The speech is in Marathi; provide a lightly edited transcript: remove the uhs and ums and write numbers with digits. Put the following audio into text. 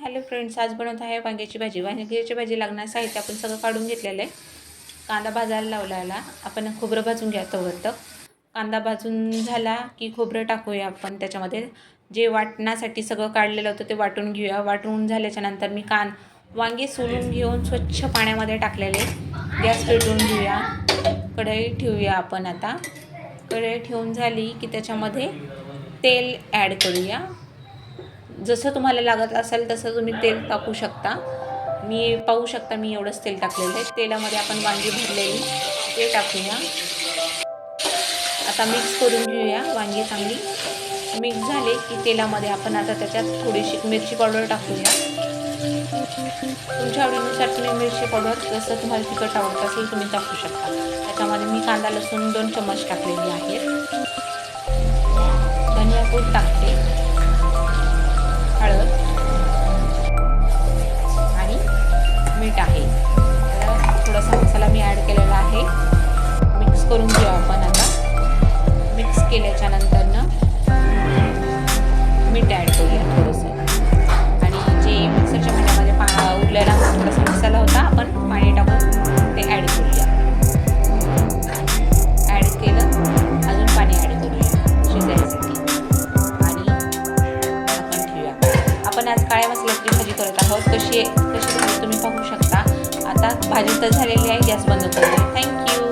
हॅलो फ्रेंड्स, आज बनवत आहे वांग्याची भाजी. वांग्याची भाजी लागणार साहित्य आपण सगळं काढून घेतलेलं आहे. कांदा भाजायला लावलेला. आपण खोबरं भाजून घ्या तोवरतं. कांदा भाजून झाला की खोबरं टाकूया आपण त्याच्यामध्ये. जे वाटण्यासाठी सगळं काढलेलं होतं ते वाटून घेऊया. वाटून झाल्याच्या नंतर मी वांगे सोलून घेऊन स्वच्छ पाण्यामध्ये टाकलेले. गॅस पेटवून घेऊया. कढई ठेवूया आपण. आता कढई ठेवून झाली की त्याच्यामध्ये तेल ॲड करूया. जसं तुम्हाला लागत असेल तसं तुम्ही तेल टाकू शकता. मी पाहू शकता मी एवढंच तेल टाकलेलं आहे. तेलामध्ये आपण वांगी भरलेली ते टाकूया. आता मिक्स करून घेऊया. वांगी चांगली मिक्स झाले की तेलामध्ये आपण आता त्याच्यात थोडीशी मिरची पावडर टाकूया. तुमच्या आवडीनुसार तुम्ही मिरची पावडर जसं तुम्हाला तिखट आवडत असेल तुम्ही टाकू शकता. त्याच्यामध्ये मी कांदा लसूण 2 चम्मच टाकलेली आहेत. धनिया पूड टाकते, हळद आणि मीठ आहे. थोडासा मसाला मी ॲड केलेला आहे. मिक्स करून घेऊ आपण. आता मिक्स केल्याच्या नंतरनं मीठ ॲड करूया थोडंसं. आणि जे मिक्सरच्या भांड्यामध्ये उरलेला थोडासा मसाला होता आपण पाणी टाकून ते ॲड करूया. ॲड केलं, अजून पाणी ॲड करूया शिजायसाठी आणि आपण ठेवूया. आपण आज काळ्या मसाल्याची भाजी करत आहोत. कशी तुम्ही पाहू शकता. आता भाजी तर झालेली आहे. गॅस बंद करूया. थँक्यू.